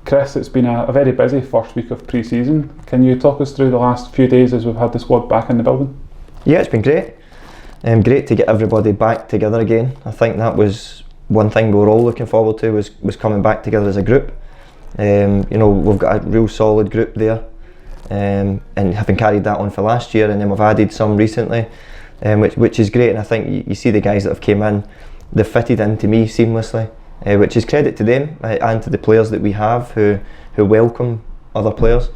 Kris, it's been a very busy first week of pre-season. Can you talk us through the last few days as we've had the squad back in the building? Yeah, it's been great. Great to get everybody back together again. I think that was one thing we were all looking forward to, was coming back together as a group. We've got a real solid group there, and having carried that on for last year, and then we've added some recently, which is great. And I think you see the guys that have came in, they've fitted into me seamlessly, which is credit to them and to the players that we have who welcome other players.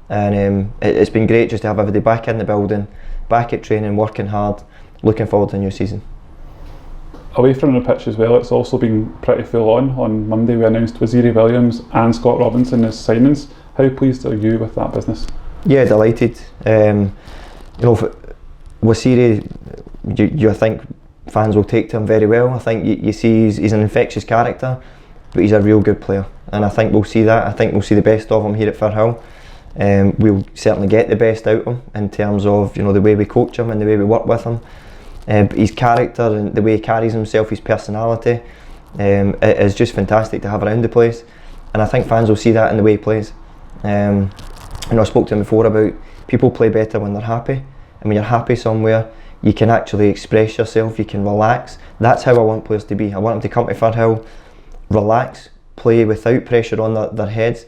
And it's been great just to have everybody back in the building, back at training, working hard, looking forward to a new season. Away from the pitch as well, it's also been pretty full on. On Monday we announced Waziri Williams and Scott Robinson as signings. How pleased are you with that business? Yeah, delighted. Waziri, I think fans will take to him very well. I think you see he's an infectious character, but he's a real good player, and I think we'll see that. I think we'll see the best of him here at Firhill. We'll certainly get the best out of him in terms of the way we coach him and the way we work with him. But his character and the way he carries himself, his personality, is just fantastic to have around the place, and I think fans will see that in the way he plays. I spoke to him before about people play better when they're happy, and when you're happy somewhere, you can actually express yourself, you can relax. That's how I want players to be. I want them to come to Firhill, relax, play without pressure on their heads,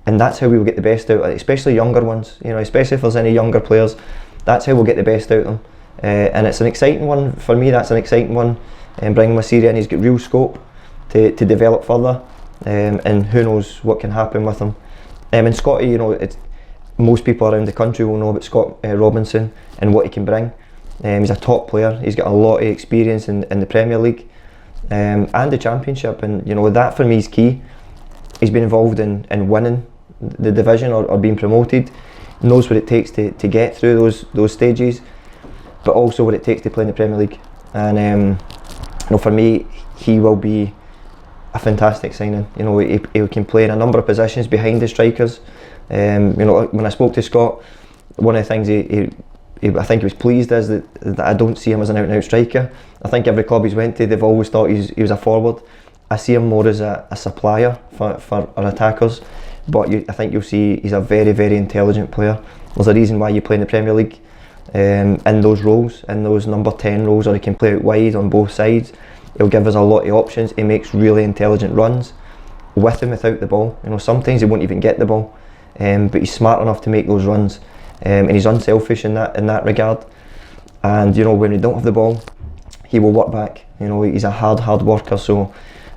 and that's how we will get the best out of it, especially younger ones. Especially if there's any younger players, that's how we'll get the best out of them. And it's an exciting one for me. That's an exciting one, and bringing Waziri in, he's got real scope to develop further, and who knows what can happen with him. And Scotty, most people around the country will know about Scott Robinson and what he can bring. He's a top player. He's got a lot of experience in the Premier League and the Championship, and that for me is key. He's been involved in winning the division or being promoted, knows what it takes to get through those stages, but also what it takes to play in the Premier League. And for me, he will be a fantastic signing. He can play in a number of positions behind the strikers. When I spoke to Scott, one of the things I think he was pleased is that I don't see him as an out-and-out striker. I think every club he's went to, they've always thought he was a forward. I see him more as a supplier for our attackers, but I think you'll see he's a very, very intelligent player. There's a reason why you play in the Premier League in those roles, in those number 10 roles, or he can play out wide on both sides. He'll give us a lot of options. He makes really intelligent runs with and without the ball. Sometimes he won't even get the ball, but he's smart enough to make those runs, and he's unselfish in that regard. And when we don't have the ball, he will work back. He's a hard worker. So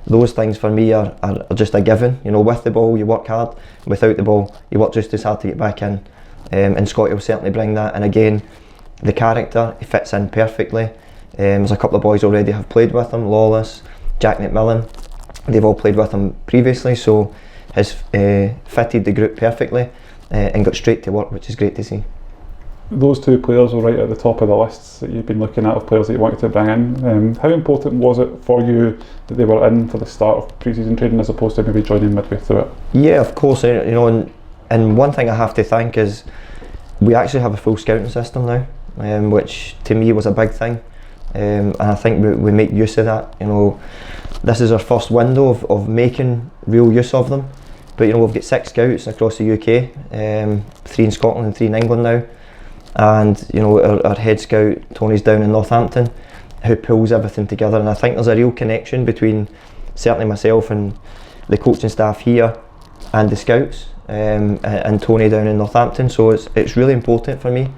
those things for me are just a given. With the ball you work hard, without the ball you work just as hard to get back in. And Scotty will certainly bring that. And again, the character, he fits in perfectly. There's a couple of boys already have played with him, Lawless, Jack McMillan. They've all played with him previously, so has fitted the group perfectly and got straight to work, which is great to see. Those two players were right at the top of the lists that you've been looking at of players that you wanted to bring in. How important was it for you that they were in for the start of pre-season training as opposed to maybe joining midway through it? Yeah, of course. And one thing I have to thank is we actually have a full scouting system now, which to me was a big thing. And I think we make use of that. This is our first window of making real use of them. But we've got 6 scouts across the UK, 3 in Scotland and 3 in England now. And our head scout Tony's down in Northampton, who pulls everything together. And I think there's a real connection between certainly myself and the coaching staff here and the scouts, and Tony down in Northampton. So it's really important for me,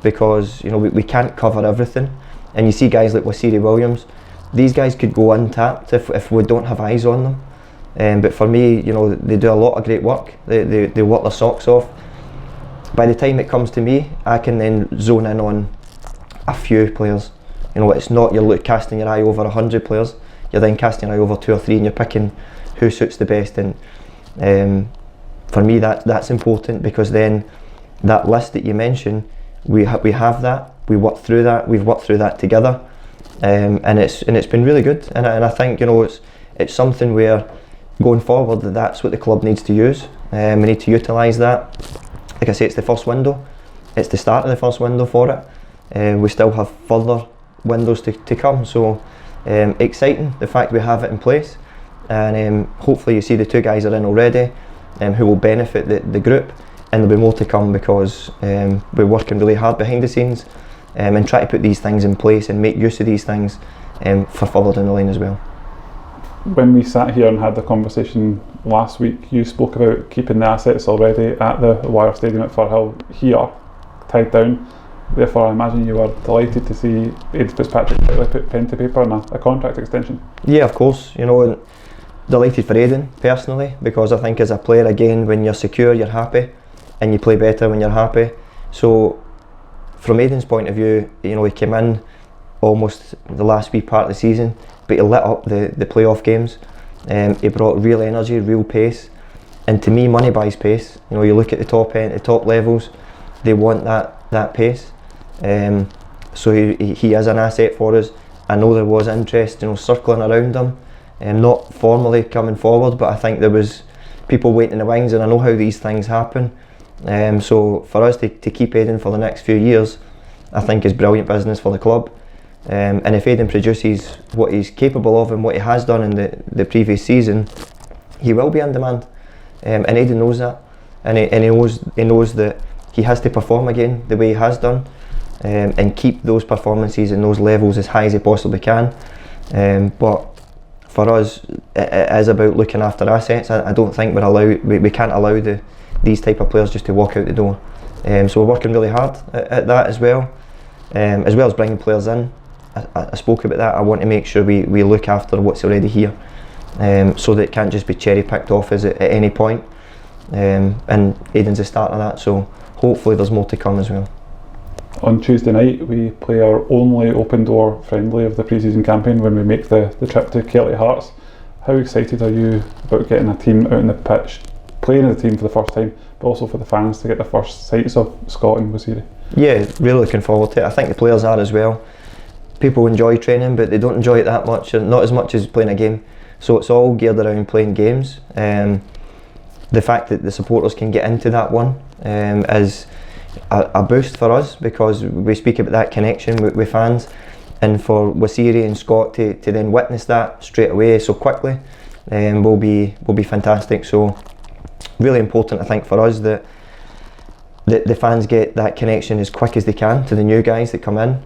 because we can't cover everything. And you see guys like Waziri Williams, these guys could go untapped if we don't have eyes on them. But for me, they do a lot of great work. They work their socks off. By the time it comes to me, I can then zone in on a few players. It's not you're casting your eye over 100 players. You're then casting your eye over 2 or 3, and you're picking who suits the best. And for me, that's important, because then that list that you mentioned, we have that. We work through that. We've worked through that together, and it's been really good. And I think it's something where going forward that's what the club needs to use. We need to utilise that. Like I say, it's the first window. It's the start of the first window for it. We still have further windows to come. So exciting the fact we have it in place, and hopefully you see the 2 guys are in already. who will benefit the group, and there'll be more to come because we're working really hard behind the scenes and try to put these things in place and make use of these things for further down the line as well. When we sat here and had the conversation last week, you spoke about keeping the assets already at the Wire Stadium at Firhill here tied down. Therefore, I imagine you were delighted to see Aidan Fitzpatrick put pen to paper on a contract extension. Yeah, of course. You know, delighted for Aidan personally, because I think as a player, again, when you're secure, you're happy, and you play better when you're happy. So, from Aidan's point of view, you know, he came in almost the last wee part of the season, but he lit up the playoff games. He brought real energy, real pace, and to me, money buys pace. You know, you look at the top end, the top levels, they want that pace. So he is an asset for us. I know there was interest, you know, circling around him, not formally coming forward, but I think there was people waiting in the wings, and I know how these things happen. So for us to keep Aidan for the next few years, I think is brilliant business for the club. And if Aidan produces what he's capable of and what he has done in the previous season, he will be in demand. And Aidan knows that, and he knows that he has to perform again the way he has done, and keep those performances and those levels as high as he possibly can. But for us, it is about looking after assets. I don't think we can't allow these type of players just to walk out the door. So we're working really hard at that as well as bringing players in. I spoke about that. I want to make sure we look after what's already here, so that it can't just be cherry picked off at any point. And Aidan's the start of that, so hopefully there's more to come as well. On Tuesday night, we play our only open door friendly of the pre-season campaign when we make the trip to Kelty Hearts. How excited are you about getting a team out on the pitch, playing as a team for the first time, but also for the fans to get the first sights of Scott and Waziri? Yeah, really looking forward to it. I think the players are as well. People enjoy training, but they don't enjoy it that much, or not as much as playing a game. So it's all geared around playing games. The fact that the supporters can get into that one is a boost for us, because we speak about that connection with fans, and for Waziri and Scott to then witness that straight away so quickly will be fantastic. So really important, I think, for us that the fans get that connection as quick as they can to the new guys that come in.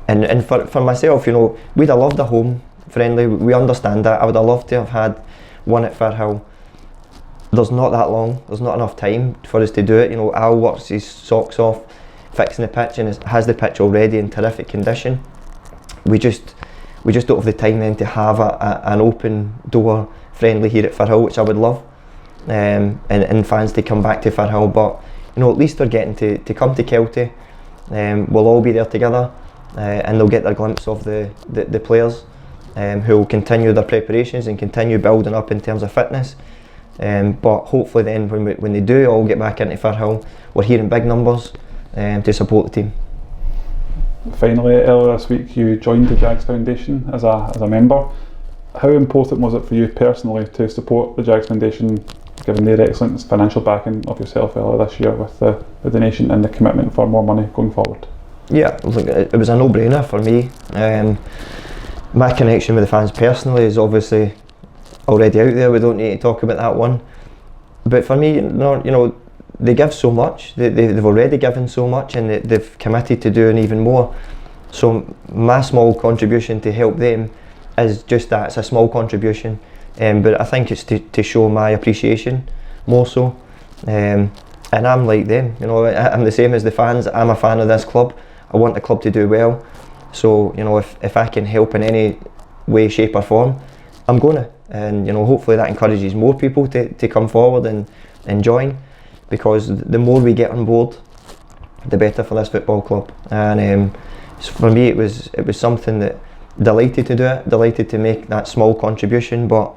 And for myself, you know, we'd have loved a home friendly. We understand that. I would have loved to have had one at Firhill. There's not that long. There's not enough time for us to do it. You know, Al works his socks off fixing the pitch and has the pitch already in terrific condition. We just don't have the time then to have an open door friendly here at Firhill, which I would love, and fans to come back to Firhill. But you know, at least they're getting to come to Kelty. We'll all be there together, and they'll get their glimpse of the players who will continue their preparations and continue building up in terms of fitness. But hopefully then when they do all get back into Firhill, we're here in big numbers to support the team. Finally, earlier this week you joined the Jags Foundation as a member. How important was it for you personally to support the Jags Foundation, given their excellent financial backing of yourself earlier this year with the donation and the commitment for more money going forward? Yeah, it was a no-brainer for me. My connection with the fans personally is obviously already out there. We don't need to talk about that one. But for me, you know, they give so much. They've already given so much, and they've committed to doing even more. So my small contribution to help them is just that. It's a small contribution, but I think it's to show my appreciation more so. And I'm like them. You know, I'm the same as the fans. I'm a fan of this club. I want the club to do well. So you know, if I can help in any way, shape or form, I'm gonna. And you know, hopefully that encourages more people to come forward and join, because the more we get on board, the better for this football club. And for me, it was something that delighted to do it, delighted to make that small contribution. But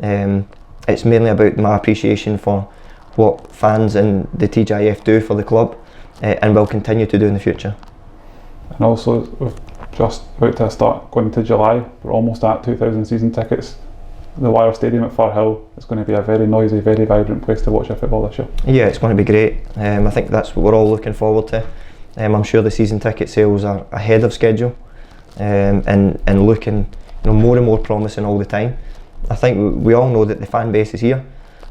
it's mainly about my appreciation for what fans and the TGIF do for the club, and will continue to do in the future. And also, we're just about to start going into July. We're almost at 2,000 season tickets. The Wire Stadium at Firhill is going to be a very noisy, very vibrant place to watch your football this year. Yeah, it's going to be great. I think that's what we're all looking forward to. I'm sure the season ticket sales are ahead of schedule, and looking, you know, more and more promising all the time. I think we all know that the fan base is here.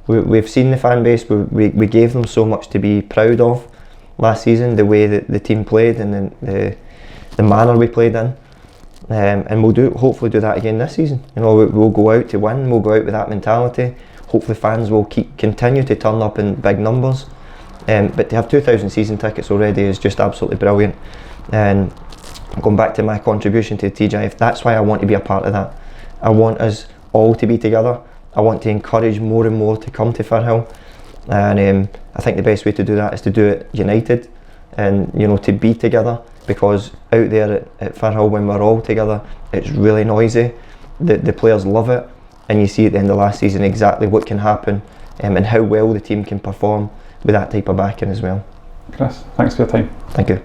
we've seen the fan base. We gave them so much to be proud of last season, the way that the team played and the manner we played in, and we'll hopefully do that again this season. You know, we'll go out to win. We'll go out with that mentality. Hopefully fans will continue to turn up in big numbers, but to have 2,000 season tickets already is just absolutely brilliant. And going back to my contribution to the TGIF, that's why I want to be a part of that. I want us all to be together. I want to encourage more and more to come to Firhill, and I think the best way to do that is to do it united, and you know, to be together, because out there at Firhill, when we're all together, it's really noisy. The players love it, and you see at the end of last season exactly what can happen, and how well the team can perform with that type of backing as well. Kris, thanks for your time. Thank you.